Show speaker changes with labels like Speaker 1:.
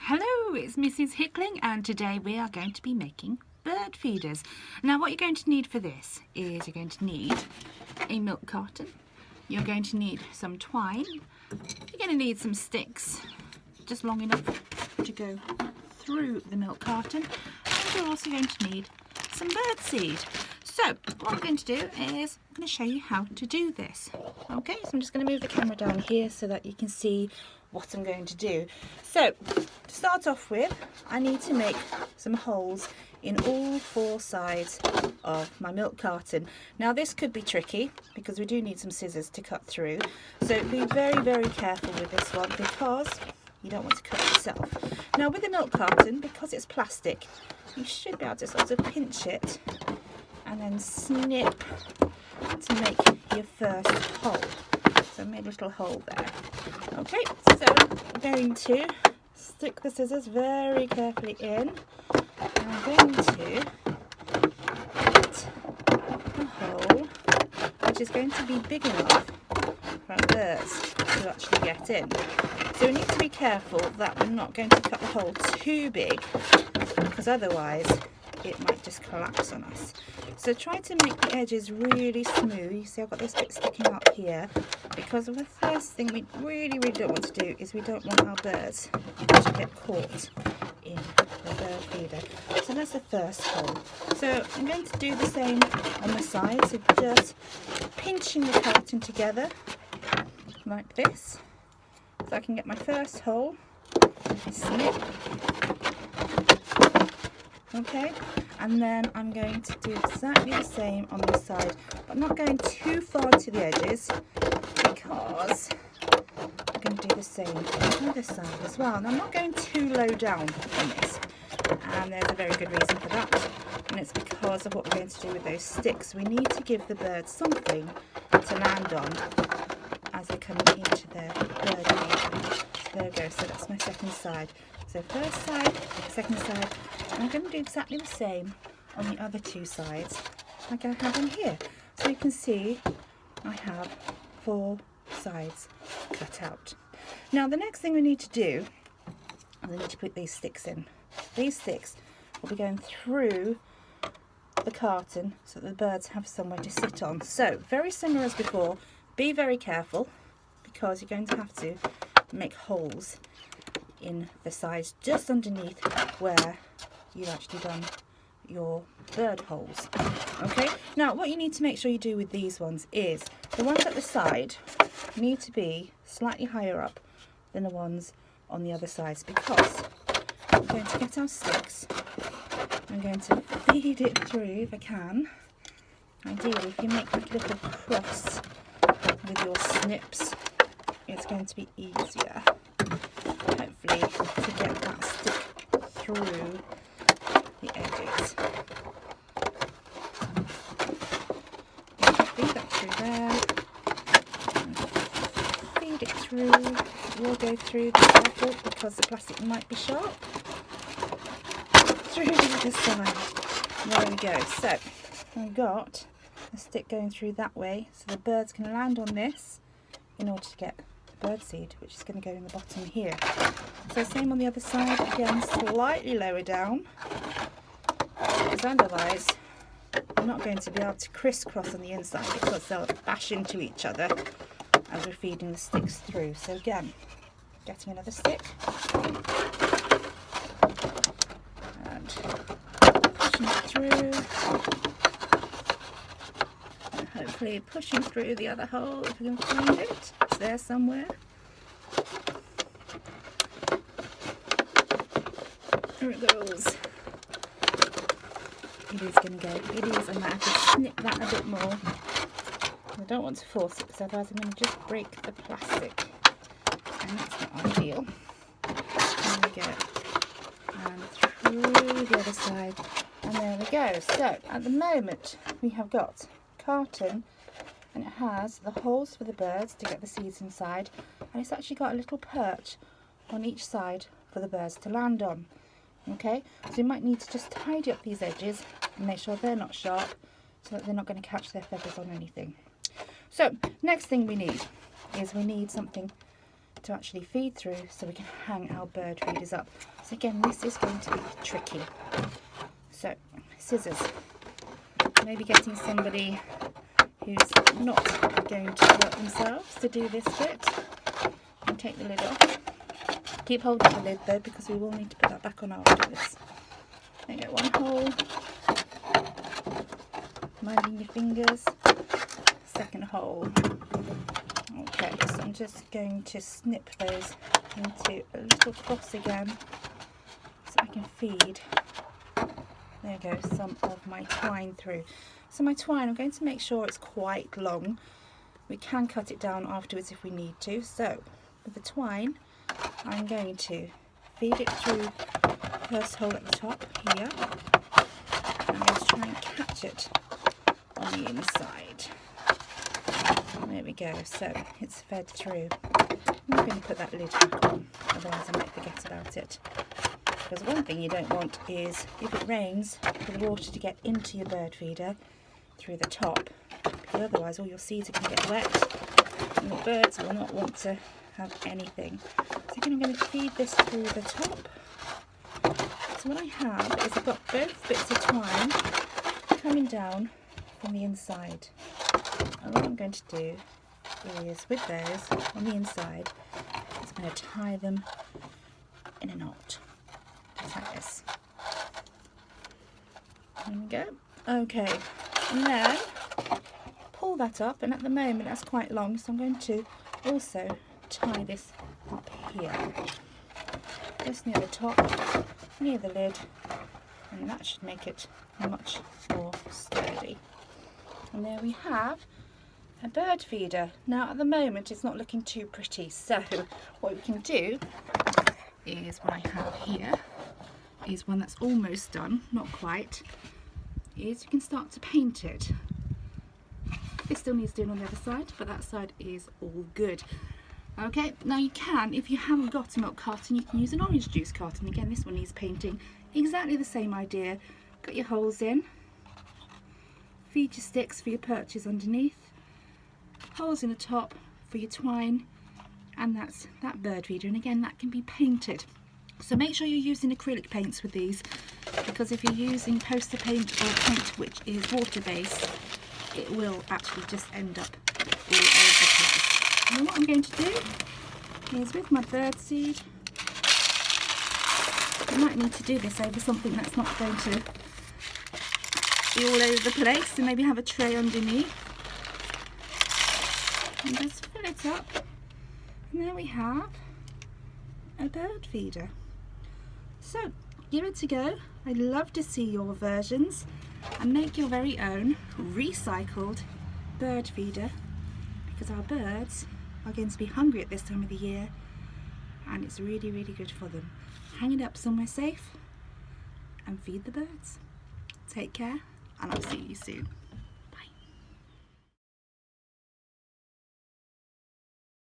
Speaker 1: Hello, it's Mrs. Hickling, and today we are going to be making bird feeders. Now what you're going to need for this is you're going to need a milk carton, you're going to need some twine, you're going to need some sticks just long enough to go through the milk carton, and you're also going to need some bird seed. So what I'm going to do is I'm going to show you how to do this. Okay, so I'm just going to move the camera down here so that you can see what I'm going to do. So to start off with, I need to make some holes in all four sides of my milk carton. Now this could be tricky because we do need some scissors to cut through, so be very careful with this one because you don't want to cut yourself. Now with the milk carton, because it's plastic, you should be able to sort of pinch it and then snip to make your first hole. So I made a little hole there. Okay, so I'm going to stick the scissors very carefully in. And I'm going to put a hole which is going to be big enough for our birds to actually get in. So we need to be careful that we're not going to cut the hole too big, because otherwise it might just collapse on us. So try to make the edges really smooth. You see I've got this bit sticking up here, because the first thing we really don't want to do is we don't want our birds to get caught in the bird feeder. So that's the first hole. So I'm going to do the same on the side, so just pinching the carton together like this, so I can get my first hole, snip. Okay, and then I'm going to do exactly the same on this side, but I'm not going too far to the edges because I'm going to do the same on the other side as well. And I'm not going too low down on this, and there's a very good reason for that, and it's because of what we're going to do with those sticks. We need to give the birds something to land on as they're coming into their bird feeder. So there we go, so that's my second side. So first side, second side, and I'm going to do exactly the same on the other two sides like I have on here. So you can see I have four sides cut out. Now the next thing we need to do is we need to put these sticks in. These sticks will be going through the carton so that the birds have somewhere to sit on. So very similar as before, be very careful because you're going to have to make holes in the sides just underneath where you've actually done your bird holes. Okay, now what you need to make sure you do with these ones is the ones at the side need to be slightly higher up than the ones on the other sides, because I'm going to get our sticks, I'm going to feed it through if I can. Ideally if you make like a little cross with your snips, it's going to be easier hopefully to get that stick through the edges. Feed that through there, feed it through. It will go through, be careful because the plastic might be sharp. Through the other side. There we go. So I've got a stick going through that way so the birds can land on this in order to get bird seed, which is going to go in the bottom here. So same on the other side, again slightly lower down, because otherwise we're not going to be able to crisscross on the inside because they'll bash into each other as we're feeding the sticks through. So again, getting another stick and pushing it through, and hopefully pushing through the other hole if we can find it. It's there somewhere. There it goes. It is going to go. It is. I might have to snip that a bit more. I don't want to force it because otherwise I'm going to just break the plastic, and that's not ideal. There we go. And through the other side. And there we go. So at the moment we have got carton, and it has the holes for the birds to get the seeds inside, and it's actually got a little perch on each side for the birds to land on. Okay, so you might need to just tidy up these edges and make sure they're not sharp so that they're not going to catch their feathers on anything. So next thing we need is we need something to actually feed through so we can hang our bird feeders up. So again, this is going to be tricky. So scissors, maybe getting somebody who's not going to work themselves to do this bit, and take the lid off. Keep hold of the lid though, because we will need to put that back on afterwards. There you go, one hole, minding your fingers, second hole. Okay, so I'm just going to snip those into a little cross again so I can feed, there you go, some of my twine through. So my twine, I'm going to make sure it's quite long. We can cut it down afterwards if we need to. So with the twine, I'm going to feed it through the first hole at the top here. I'm going to try and catch it on the inside. There we go, so it's fed through. I'm going to put that lid back on, otherwise I might forget about it. Because one thing you don't want is, if it rains, for the water to get into your bird feeder through the top, because otherwise all your seeds are going to get wet and the birds will not want to have anything. So again, I'm going to feed this through the top. So what I have is I've got both bits of twine coming down from the inside. And what I'm going to do is, with those on the inside, I'm going to tie them in a knot, just like this. There we go. Okay, and then pull that up, and at the moment that's quite long, so I'm going to also tie this up here, just near the top, near the lid, and that should make it much more sturdy. And there we have a bird feeder. Now at the moment it's not looking too pretty, so what we can do is, what I have here is one that's almost done, not quite, is you can start to paint it. It still needs doing on the other side, but that side is all good. Okay, now you can, if you haven't got a milk carton, you can use an orange juice carton. Again, this one needs painting. Exactly the same idea. Got your holes in, feed your sticks for your perches underneath, holes in the top for your twine, and that's that bird feeder. And again, that can be painted. So make sure you're using acrylic paints with these, because if you're using poster paint or paint which is water-based, it will actually just end up all over the place. And what I'm going to do is, with my bird seed, I might need to do this over something that's not going to be all over the place, and maybe have a tray underneath. And just fill it up, and there we have a bird feeder. So give it a go. I'd love to see your versions, and make your very own recycled bird feeder, because our birds are going to be hungry at this time of the year, and it's really, really good for them. Hang it up somewhere safe and feed the birds. Take care, and I'll see you soon.